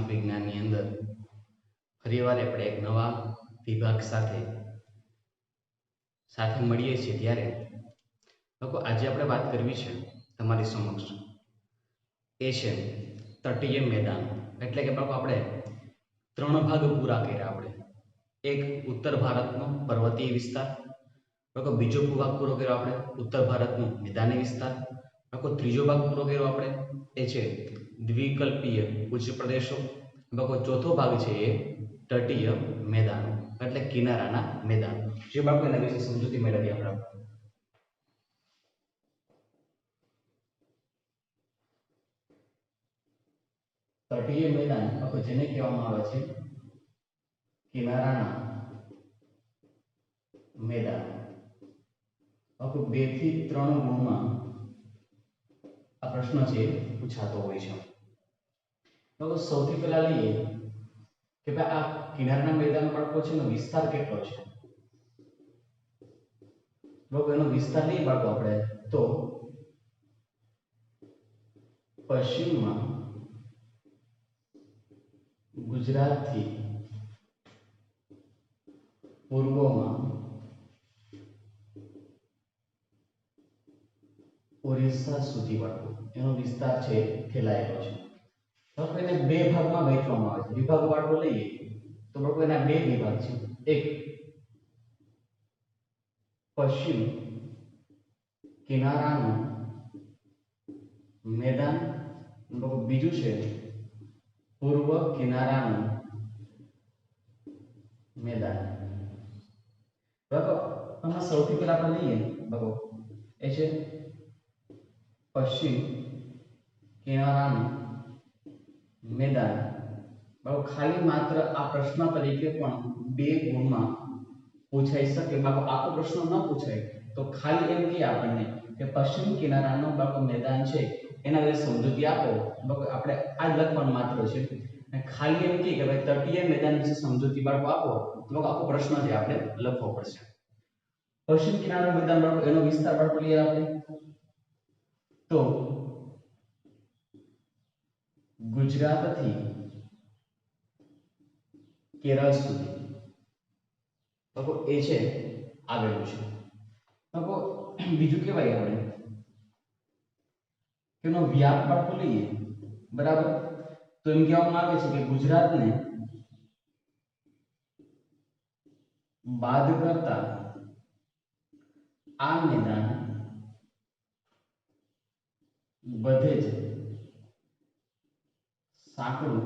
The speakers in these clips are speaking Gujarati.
સામાજિક વિજ્ઞાનની અંદર ફરીવાર આપણે એક નવા વિભાગ સાથે મળીએ છીએ ત્યારે લોકો આજે આપણે વાત કરવી છે તમારી સમક્ષ એ છે તટીય મેદાન. એટલે કે બાળકો આપણે 3 ભાગ પૂરા કર્યા. આપણે એક ઉત્તર ભારતનો પર્વતીય વિસ્તાર, બાળકો બીજો ભાગ પૂરો કર્યો આપણે ઉત્તર ભારતનો મેદાની વિસ્તાર, બાળકો ત્રીજો ભાગ પૂરો કર્યો આપણે એ છે દ્વિકલ્પીય ઉચ્ચ પ્રદેશો, બાળકો ચોથો ભાગ છે એ તટીય મેદાનો એટલે કિનારાના મેદાન. જે બાળકો એના વિશે સમજૂતી મેળવી આપણે. તટીય મેદાન બાળકો જેને કહેવામાં આવે છે કિનારાના મેદાન. બાળકો 2 થી 3 ગુણમાં આ પ્રશ્ન છે પૂછાતો હોય છે. બાળકો સૌથી પહેલા લઈએ કે ભાઈ આ કિનારાના મેદાન બાળકો છે એનો વિસ્તાર કેટલો છે. બાળકો એનો વિસ્તાર લઈએ બાળકો આપણે તો પશ્ચિમમાં ગુજરાતથી પૂર્વમાં ઓરિસ્સા સુધી બાળકો એનો વિસ્તાર છે ફેલાયેલો છે. બાળકો એને 2 ભાગમાં વહેંચવામાં આવે છે. વિભાગ બાળકો લઈએ તો બાળકો એના 2 વિભાગ છે. એક પશ્ચિમ કિનારાનું મેદાન, બીજું છે પૂર્વ કિનારાનું મેદાન. બરાબર. આમાં સૌથી પહેલા આપણે લઈએ બરાબર એ છે પશ્ચિમ કિનારાનું મેદાન. બરાબર. ખાલી માત્ર આ પ્રશ્ન તરીકે પણ 2 ગુણમાં પૂછાઈ શકે. બાળકો આખો પ્રશ્ન ન પૂછાય તો ખાલી એમ કે આપણને કે પશ્ચિમ કિનારાનો બાળકો મેદાન છે એના વિશે સમજૂતી આપો. બાળકો આપણે આ જ લખવાનું માત્ર છે. અને ખાલી એમ કે ભાઈ તટીય મેદાન વિશે સમજૂતી બાળકો આપો તો આખો પ્રશ્ન છે આપણે લખવો પડશે. પશ્ચિમ કિનારાનું મેદાન બાળકો એનો વિસ્તાર બાળકો લઈએ આપણે તો ગુજરાતથી કેરળ સુધી બાળકો એ છે આવેલું છે. બાળકો બીજું કહેવાય આપણે એનો વ્યાપ બાળકો લઈએ બરાબર તો એમ કહેવામાં આવે છે કે ગુજરાતને બાદ કરતા આ મેદાન બધે જ સાંકડું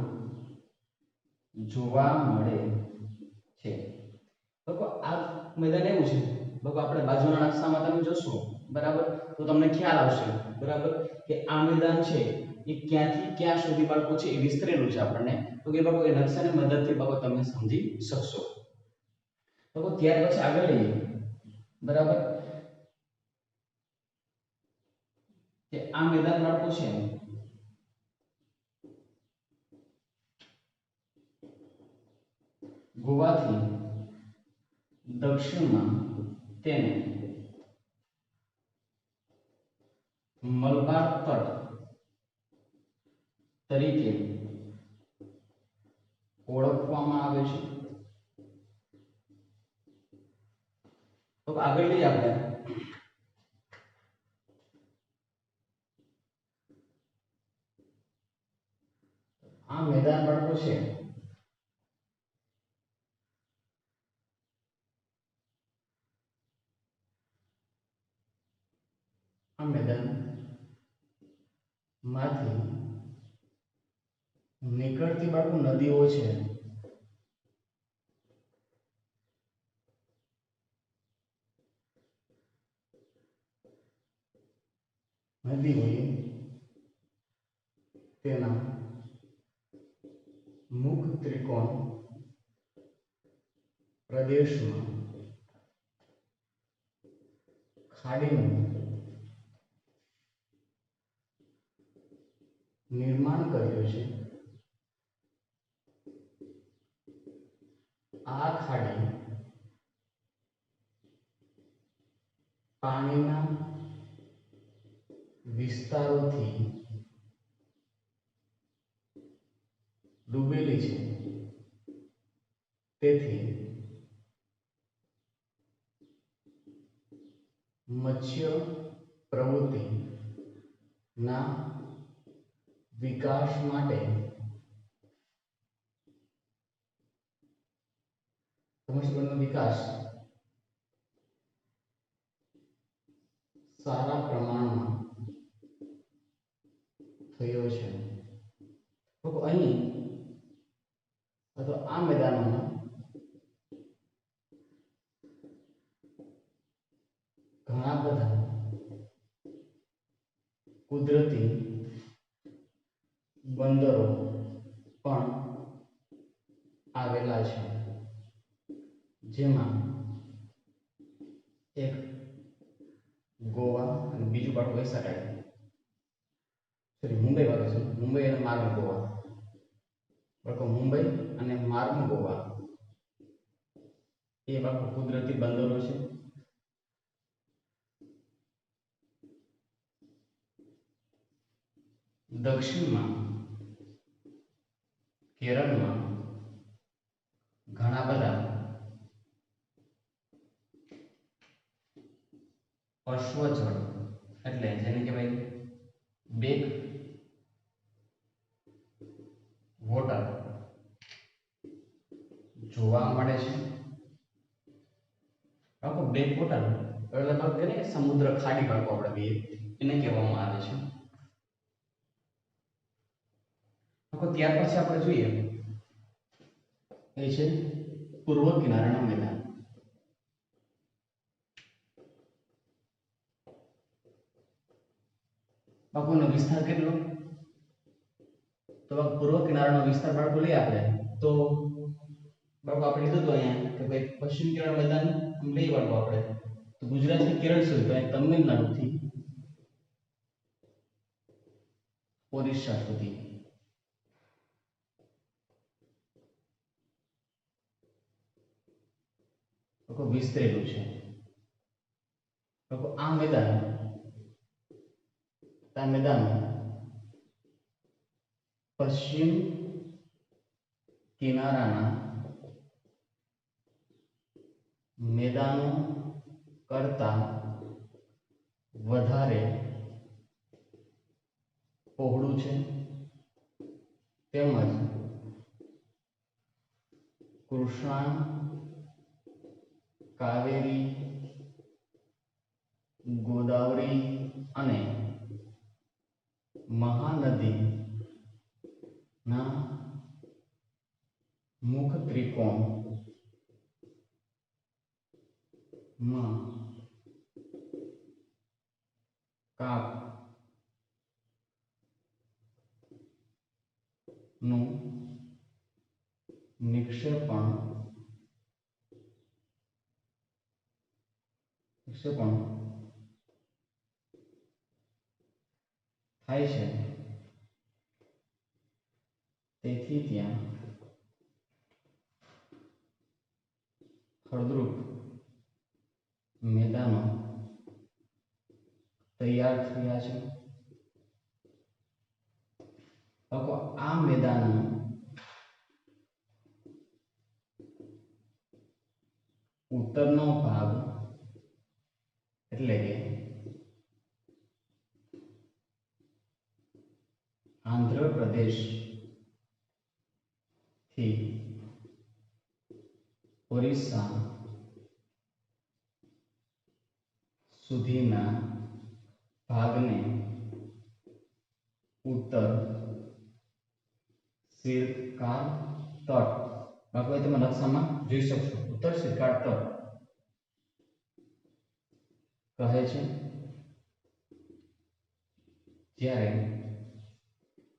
જોવા મળે છે. બાળકો આ મેદાન એવું છે બાળકો આપણે બાજુના નકશામાં તમે જોશો બરાબર તો તમને ખ્યાલ આવશે બરાબર કે આ મેદાન છે એ ક્યાંથી ક્યાં સુધી બાળકો છે એ વિસ્તરેલું છે આપણને તો કે બાળકો એ નકશાની મદદથી બાળકો તમે સમજી શકશો. બાળકો ત્યાર પછી આગળ લઈએ બરાબર કે આ મેદાન બાળકો છે ગોવાથી દક્ષિણમાં તેને મલબાર તટ તરીકે ઓળખવામાં આવે છે. તો આગળ લઈએ આપણે આ મેદાન બાળકો છે આ મેદાન માંથી નીકળતી બાળકો નદીઓ છે નદીઓએ તેના મુખ ત્રિકોણ પ્રદેશમાં ખાડીનું નિર્માણ કર્યું છે. આ ખાડી પાણીના વિસ્તારોથી ડૂબેલી છે, તેથી મત્સ્ય પ્રવૃત્તિના વિકાસ માટે મત્સ્યપાલનનો વિકાસ સારા પ્રમાણમાં થયો છે. તો અહીં અથવા આ મેદાનોમાં ઘણા બધા કુદરતી બંદરો પણ આવેલા છે, જેમાં એક ગોવા અને બીજું પાછું વૈસાટાય મુંબઈ વાળું છે, મુંબઈ અને માર્મ ગોવા, બરાબર. મુંબઈ અને માર્મ ગોવા એ બાજુ કુદરતી બંદરો છે. દક્ષિણમાં કેરળમાં ઘણા બધા અશ્વજળ એટલે જેને કહેવાય બેક વોટર જોવા મળે છે. આખો બેક વોટર એટલે સમુદ્ર ખાડી બાળકો આપણે બે એને કહેવામાં આવે છે. ત્યાર પછી આપણે જોઈએ એ છે પૂર્વ કિનારાના મેદાન. બાકોનો વિસ્તાર કેટલો? તો પૂર્વ કિનારાનો વિસ્તાર બાળકો લઈએ આપણે તો બાળકો આપણે લીધું તો અહીંયા કે ભાઈ પશ્ચિમ કિનારા મેદાન લઈએ બાળકો આપણે તો ગુજરાતથી કેરળ સુધી તો અહીં તમિલનાડુથી ઓરિસ્સા સુધી વિસ્તરેલું છે. આ મેદાન પશ્ચિમ કિનારાના મેદાનો કરતા વધારે પહોળું છે, તેમજ કૃષ્ણા, કાવેરી, ગોદાવરી અને મહાનદી ના મુખ ત્રિકોણ માં કાપ નું નિક્ષેપણ થાય છે. તેથી ત્યાં ફળદ્રુપ મેદાનો તૈયાર થયા છે. આ મેદાનનો ઉત્તરનો ભાગ એટલે કે આંધ્રપ્રદેશ થી ઓરિસ્સા સુધીના ભાગને ઉત્તર શિરકાર તટ બાકી તમે નકશામાં જોઈ શકશો. ઉત્તર શિરકાર તટ કહે છે, જ્યારે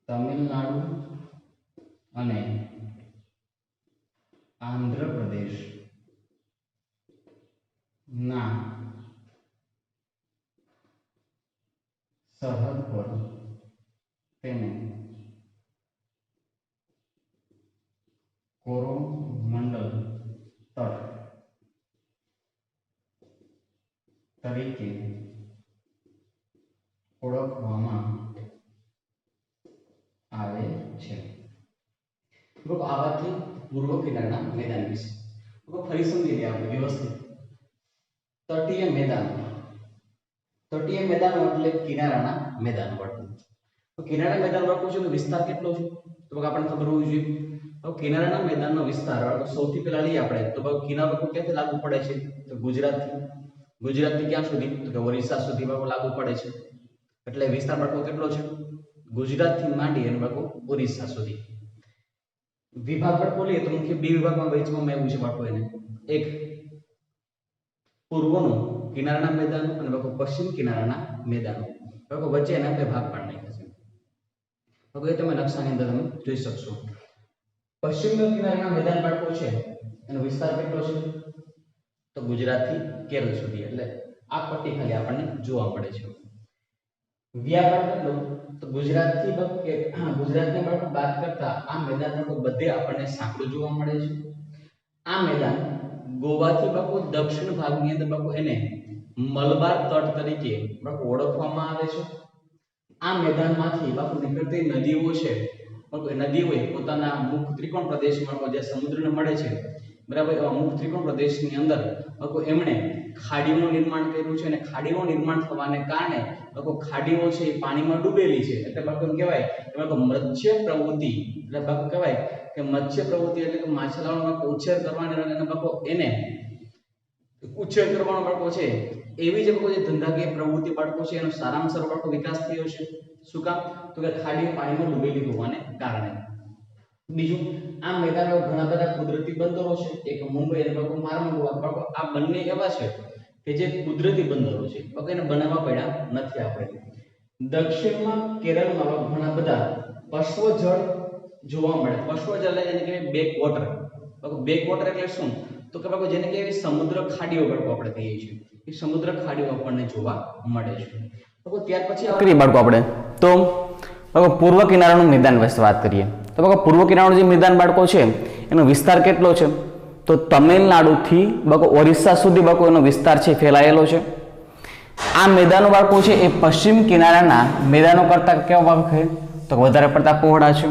તમિલનાડુ અને આંધ્રપ્રદેશ ના સરહદ પર તેને કોરોમંડલ તટ તરીકે ઓળખવામાં આવે છે. તો આ વાત થઈ પૂર્વ કિનારાના મેદાન વિશે. તો ફરી સમજી લઈએ આપણે વ્યવસ્થિત. તટીય મેદાનો એટલે કિનારાના મેદાન વળતું. તો કિનારાના મેદાન વળતું છે તો વિસ્તાર કેટલો છે તો આપણને ખબર હોવી જોઈએ. તો કિનારાના મેદાનનો વિસ્તાર સૌથી પહેલા લઈએ આપણે તો કિનારો ક્યાંથી લાગુ પડે છે તો ગુજરાતથી ક્યાં સુધી તો કે ઓરિસ્સા સુધી લાગુ પડે છે. એટલે વિસ્તાર કેટલો છે ગુજરાતથી માંડી અને ઓરિસ્સા સુધી. વિભાગ પર બોલીએ તો મુખ્ય બે વિભાગમાં વહેંચવામાં આવ્યું છે બાળકો એને. એક પૂર્વનું કિનારાના મેદાનો અને પશ્ચિમ કિનારાના મેદાનો. વચ્ચે એના બે ભાગ પાડી નાખ્યા છે. તમે નકશાની અંદર તમે જોઈ શકશો. પશ્ચિમ કિનારાના મેદાન બાળકો છે એનો વિસ્તાર કેટલો છે તો ગુજરાતથી કેરળ સુધી. એટલે આ પટ્ટી ખાલી આપણને જોવા મળે છે. વ્યાપાર કેટલો તો ગુજરાતની બાજુ વાત કરતા આ મેદાન બધે આપણને સાંકળું જોવા મળે છે. આ મેદાન ગોવાથી દક્ષિણ ભાગની અંદર એને મલબાર તટ તરીકે ઓળખવામાં આવે છે. આ મેદાનમાંથી નીકળતી નદીઓ છે નદીઓએ પોતાના મુખ ત્રિકોણ પ્રદેશમાં જે સમુદ્રને મળે છે બરાબર એવા મુખ ત્રિકોણ પ્રદેશની અંદર એમણે ખાડીઓનું નિર્માણ કર્યું છે અને ખાડીઓનું નિર્માણ થવાને કારણે ખાડીઓ છે એ પાણીમાં ડૂબેલી છે. એટલે એમ કહેવાય કે મત્સ્ય પ્રવૃત્તિ એટલે કહેવાય કે મત્સ્ય પ્રવૃત્તિ એટલે કે માછલાઓનો ઉછેર કરવાનો એને ઉછેર કરવાનો બાળકો છે એવી જે ધંધાકીય પ્રવૃત્તિ બાળકો છે એનો સારામાં સારો બાળકો વિકાસ થયો છે. શું કામ તો કે ખાડીઓ પાણીમાં ડૂબેલી હોવાને કારણે. બીજું આ મેદાનમાં ઘણા બધા કુદરતી બંદરો છે. એક મુંબઈ અને મારમંગવા આ બંને એવા છે કે જે કુદરતી બંદરો છે એને બનાવવા પડ્યા નથી આપણે. દક્ષિણમાં કેરળમાં ઘણા બધા પશ્વ જળ જોવા મળે. પશ્વ જળ એટલે કે બેક વોટર. બેક વોટર એટલે શું તો કે જેને કે સમુદ્ર ખાડીઓ આપણે કહીએ છીએ એ સમુદ્ર ખાડીઓ આપણને જોવા મળે છે. ત્યાર પછી બાળકો આપણે તો પૂર્વ કિનારાનું મેદાન વિશે વાત કરીએ. તો પૂર્વ કિનારાનું જે મેદાન બાળકો છે એનો વિસ્તાર કેટલો છે તો તમિલનાડુથી ઓરિસ્સા સુધી એનો વિસ્તાર છે ફેલાયેલો છે. આ મેદાનો બાળકો છે એ પશ્ચિમ કિનારાના મેદાનો કરતા કેવા છે તો વધારે પડતા પહોળા છે.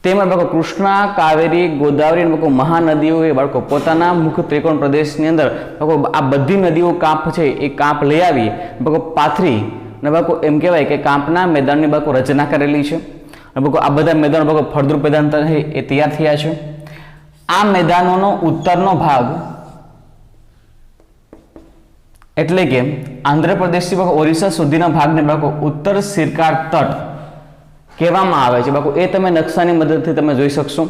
તેમાં કૃષ્ણા, કાવેરી, ગોદાવરી અને મહાનદીઓ એ બાળકો પોતાના મુખ ત્રિકોણ પ્રદેશની અંદર આ બધી નદીઓ કાંપ છે એ કાંપ લઈ આવી પાથરી અને એમ કહેવાય કે કાંપના મેદાનની રચના કરેલી છે. આ બધા મેદાનો ફળદ્રુપ મેદાન એ તૈયાર થયા છે. આ મેદાનોનો ઉત્તરનો ભાગ એટલે કે આંધ્રપ્રદેશથી ઓરિસ્સા સુધીના ભાગને ઉત્તર સિરકાર તટ કહેવામાં આવે છે. એ તમે નકશાની મદદથી તમે જોઈ શકશો.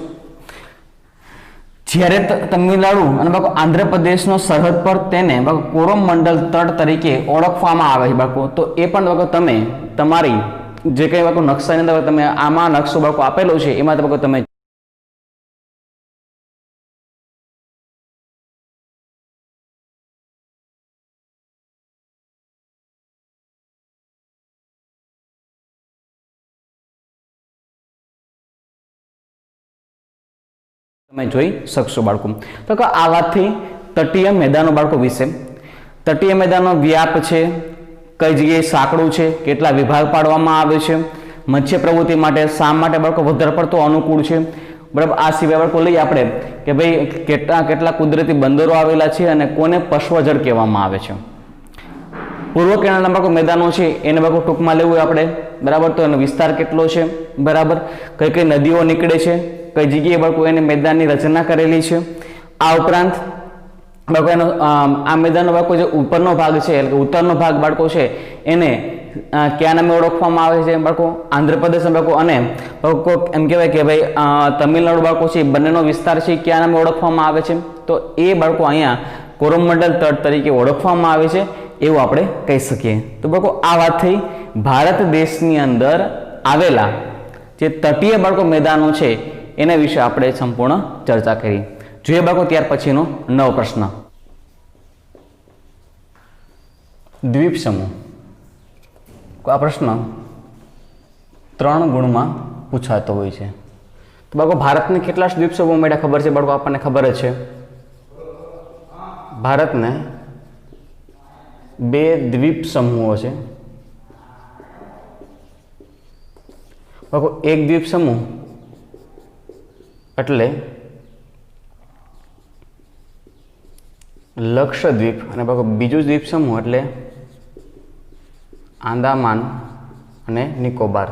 જ્યારે તમિલનાડુ અને આંધ્રપ્રદેશનો સરહદ પર તેને કોરોમંડલ તટ તરીકે ઓળખવામાં આવે છે. તો એ પણ તમે તમારી જે કંઈ નકશાની અંદર તમે આમાં નકશો આપેલો છે એમાં તમે જોઈ શકશો બાળકો. તો આ વાતથી તટીય મેદાનો બાળકો વિશે. તટીય મેદાનો વ્યાપ છે, કઈ જગ્યાએ સાંકડું છે, કેટલા વિભાગ પાડવામાં આવે છે, મત્સ્ય પ્રવૃત્તિ માટે શા માટે બાળકો વધારે પડતો અનુકૂળ છે બરાબર. આ સિવાય બાળકો લઈએ આપણે કે ભાઈ કેટલા કુદરતી બંદરો આવેલા છે અને કોને પશ્વજળ કહેવામાં આવે છે. પૂર્વ કિનારાના બાળકો મેદાનો છે એને બાળકો ટૂંકમાં લેવું આપણે બરાબર. તો એનો વિસ્તાર કેટલો છે બરાબર, કઈ કઈ નદીઓ નીકળે છે, કઈ જગ્યાએ બાળકો એને મેદાનની રચના કરેલી છે. આ ઉપરાંત બાળકો એનો આ મેદાનનો બાળકો જે ઉપરનો ભાગ છે એટલે ઉત્તરનો ભાગ બાળકો છે એને કયા નામે ઓળખવામાં આવે છે બાળકો આંધ્રપ્રદેશના બાળકો અને બાળકો એમ કહેવાય કે ભાઈ તમિલનાડુ બાળકો છે બંનેનો વિસ્તાર છે કયા નામે ઓળખવામાં આવે છે તો એ બાળકો અહીંયા કોરોમંડલ તટ તરીકે ઓળખવામાં આવે છે એવું આપણે કહી શકીએ. તો બાળકો આ વાત થઈ ભારત દેશની અંદર આવેલા જે તટીય બાળકો મેદાનો છે એના વિશે આપણે સંપૂર્ણ ચર્ચા કરી. જોઈએ બાળકો ત્યાર પછીનો નવો પ્રશ્ન. દ્વીપ સમૂહ. આ પ્રશ્ન 3 ગુણમાં પૂછાતો હોય છે. તો બાળકો ભારતને કેટલા દ્વીપ સમૂહ મળ્યા ખબર છે બાળકો? આપણને ખબર જ છે ભારતને 2 દ્વીપ સમૂહો છે. બાળકો એક દ્વીપ સમૂહ એટલે લક્ષદ્વીપ અને બીજું દ્વીપ સમૂહ એટલે આંદામાન અને નિકોબાર.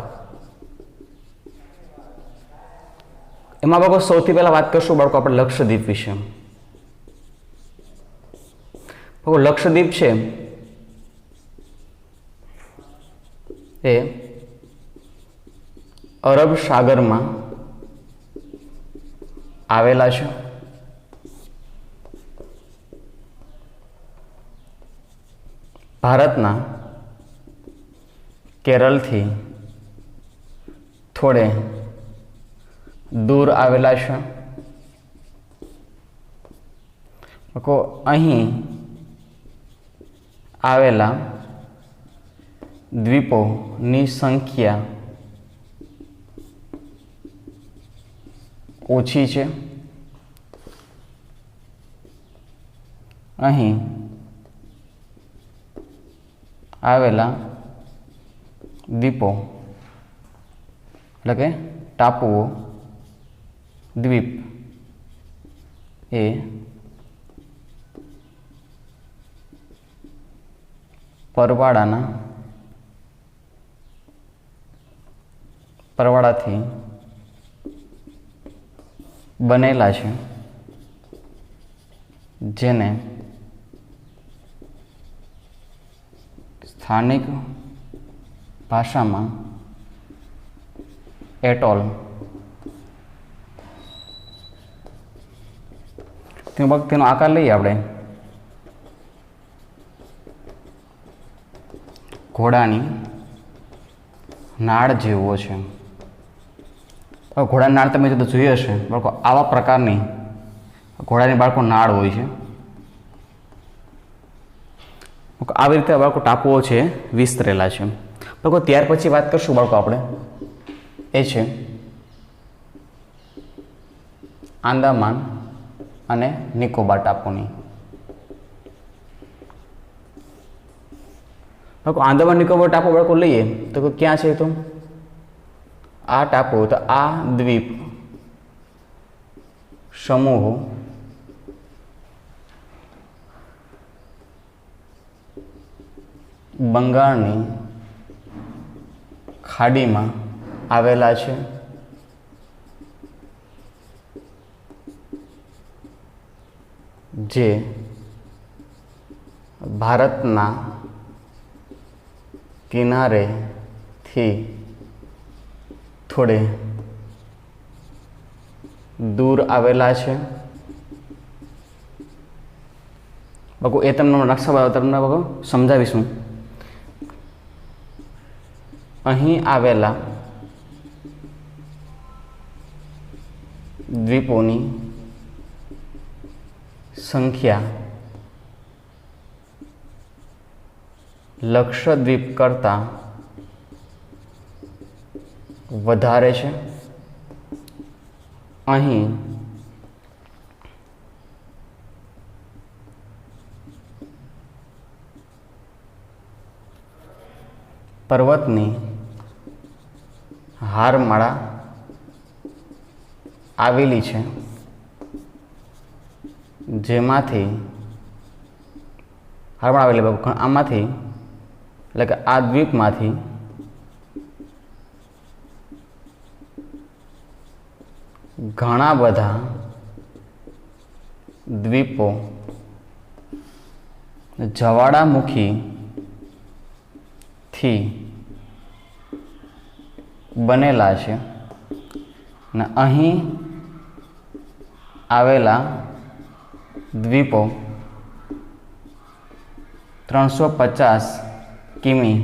એમાં બાળકો સૌથી પહેલા વાત કરશું બાળકો આપણે લક્ષદ્વીપ વિશે. લક્ષદ્વીપ છે એ અરબ સાગરમાં આવેલા છે. ભારતના કેરળથી થોડે દૂર આવેલા છે. અહીં આવેલા દ્વીપોની સંખ્યા ઓછી છે. અહીં આવેલા દ્વીપો એટલે કે ટાપુઓ, દ્વીપ એ પરવાળાથી બનેલા છે, જેને સ્થાનિક ભાષામાં એટોલ તેનો આકાર લઈએ આપણે ઘોડાની નાળ જેવો છે. ઘોડાની નાળ તમે જો જોઈ હશે બાળકો, આવા પ્રકારની ઘોડાની બાળકો નાળ હોય છે. આવી રીતે બાળકો ટાપુઓ છે વિસ્તરેલા છે. બાળકો ત્યાર પછી વાત કરશું બાળકો આપણે એ છે આંદામાન અને નિકોબાર ટાપુની. બાળકો આંદામાન નિકોબાર ટાપુ બાળકો લઈએ તો ક્યાં છે? તો આ ટાપુ, તો આ દ્વીપ સમૂહો બંગાળની ખાડીમાં આવેલા છે. જે ભારતના કિનારેથી થોડે દૂર આવેલા છે. બાબુ એ તમને નકશા તમને બાબુ સમજાવીશું. અહીં આવેલા દ્વીપોની સંખ્યા લક્ષદ્વીપ કરતાં વધારે છે. અહીં પર્વતની હારમાળા આવેલી છે, જેમાંથી હારમાળા આવેલી આમાંથી એટલે કે આ દ્વીપમાંથી ઘણા બધા દ્વીપો જ્વાળામુખીથી બનેલા છે અને અહીં આવેલા દ્વીપો 350 કિમી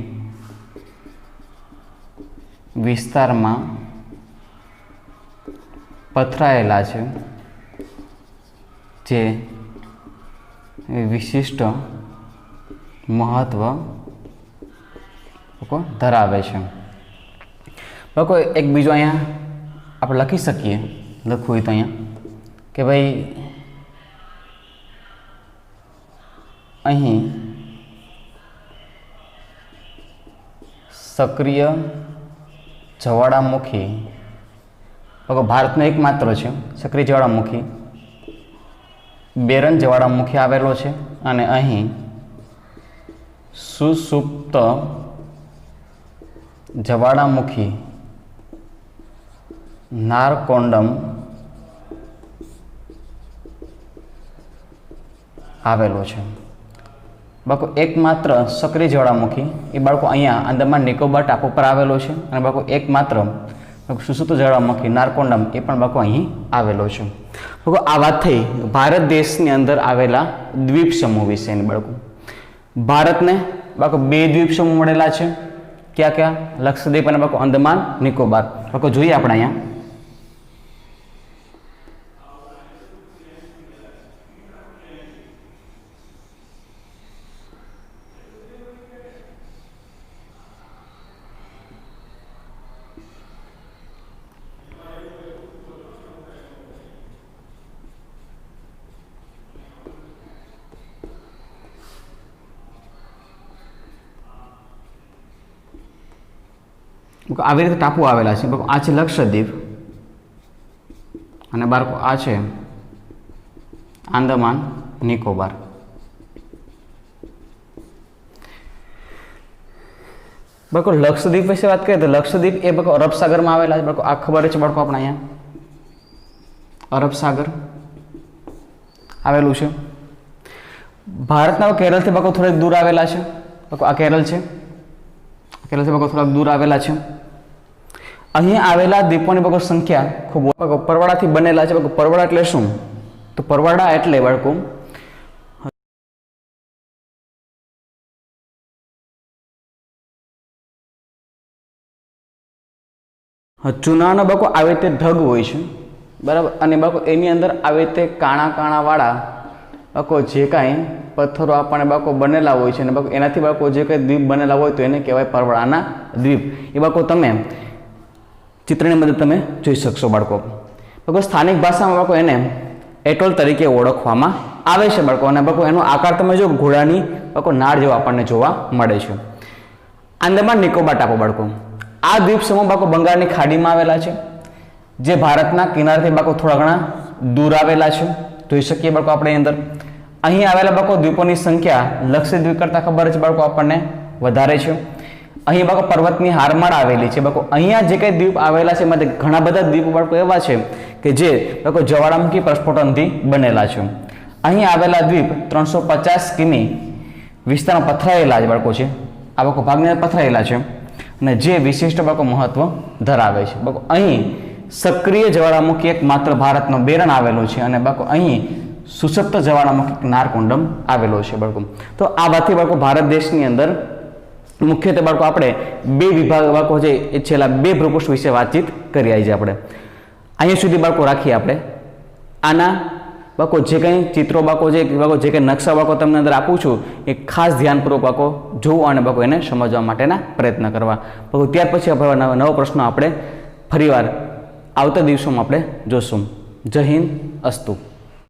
વિસ્તારમાં પથરાયેલા છે, જે વિશિષ્ટ મહત્વ ધરાવે છે. લોકો એક બીજો અહીંયા આપણે લખી શકીએ, લખવું હોય તો અહીંયા કે ભાઈ અહીં સક્રિય જ્વાળામુખી બાકો ભારતનો એકમાત્ર છે સક્રિય જ્વાળામુખી બેરન જ્વાળામુખી આવેલો છે અને અહીં સુસુપ્ત જ્વાળામુખી નારકોન્ડમ આવેલો છે. બાળકો એકમાત્ર સક્રિય જ્વાળામુખી એ બાળકો અહીંયા અંદમાન નિકોબાર ટાપુ પર આવેલો છે અને બાળકો એકમાત્ર સુસુપ્ત જ્વાળામુખી નારકોન્ડમ એ પણ બાળકો અહીં આવેલો છે. બાળકો આ વાત થઈ ભારત દેશની અંદર આવેલા દ્વીપ સમૂહ વિશેની. બાળકો ભારતને બાળકો 2 દ્વીપ સમૂહ મળેલા છે. ક્યાં ક્યાં? લક્ષદ્વીપ અને બાળકો અંદમાન નિકોબાર. બાળકો જોઈએ આપણે અહીંયા આવી રીતે ટાપુ આવેલા છે. આ છે લક્ષદ્વીપ અને બાળકો આ છે આંદામાન નિકોબાર. બાળકો લક્ષદ્વીપ વિશે વાત કરીએ તો લક્ષદ્વીપ એ બાળકો અરબ સાગરમાં આવેલા છે. બાળકો આ ખબર છે બાળકો આપણે અહીંયા અરબ સાગર આવેલું છે. ભારતના કેરળથી બાળકો થોડેક દૂર આવેલા છે. બાળકો આ કેરળ છે. કેરળથી બાળકો થોડાક દૂર આવેલા છે. અહીં આવેલા દ્વીપોની બાળકો સંખ્યા ખૂબ બાળકો પરવાળાથી બનેલા છે. બાળકો પરવાળા એટલે શું? તો પરવાળા એટલે બાળકો ચૂનાનો બાળકો આવી રીતે ઢગ હોય છે, બરાબર, અને બાળકો એની અંદર આવી રીતે કાણાવાળા બાળકો જે કાંઈ પથ્થરો આપણને બાળકો બનેલા હોય છે અને બાળકો એનાથી બાળકો જે કંઈ દ્વીપ બનેલા હોય તો એને કહેવાય પરવાળાના દ્વીપ. એ બાળકો તમે ચિત્રની મદદ તમે જોઈ શકશો. બાળકો સ્થાનિક ભાષામાં બાળકો એને એટોલ તરીકે ઓળખવામાં આવે છે. બાળકો અને બાળકો એનો આકાર તમે જો ઘોડાની બાળકો નાળ જેવો આપણને જોવા મળે છે. આંદામાન નિકોબાર ટાપુ. બાળકો આ દ્વીપ સમૂહ બાળકો બંગાળની ખાડીમાં આવેલા છે, જે ભારતના કિનારેથી બાળકો થોડા ઘણા દૂર આવેલા છે. જોઈ શકીએ બાળકો આપણે અંદર અહીં આવેલા બાળકો દ્વીપોની સંખ્યા લક્ષદ્વીપ કરતાં ખબર છે બાળકો આપણને વધારે છે. અહીં બાળકો પર્વતની હારમાળ આવેલી છે. બાળકો અહીંયા જે કંઈ દ્વીપ આવેલા છે એમાંથી ઘણા બધા દ્વીપ બાળકો એવા છે કે જે બાળકો જ્વાળામુખી પ્રસ્ફોટનથી બનેલા છે. અહીં આવેલા દ્વીપ 350 કિમી વિસ્તારમાં પથરાયેલા છે બાળકો છે. આ બાળકો ભાગને પથરાયેલા છે અને જે વિશિષ્ટ બાળકો મહત્વ ધરાવે છે. બાળકો અહીં સક્રિય જ્વાળામુખી એક માત્ર ભારતનો બેરણ આવેલો છે અને બાળકો અહીં સુસપ્ત જ્વાળામુખી નારકોન્ડમ આવેલો છે. બાળકો તો આ વાતથી બાળકો ભારત દેશની અંદર મુખ્યત્વે બાળકો આપણે 2 વિભાગ બાળકો છે એ છેલ્લા 2 ભૂપૃષ્ઠ વિશે વાતચીત કરી આવી છે. આપણે અહીંયા સુધી બાળકો રાખીએ. આપણે આના બાળકો જે કંઈ ચિત્રો બાળકો જે કંઈ નકશા બાળકો તમને અંદર આપું છું એ ખાસ ધ્યાનપૂર્વક બાળકો જોવું અને બાળકો એને સમજવા માટેના પ્રયત્ન કરવા. બાળકો ત્યાર પછી આપણે નવો પ્રશ્ન આપણે ફરીવાર આવતા દિવસોમાં આપણે જોશું. જય હિન્દ, અસ્તુ.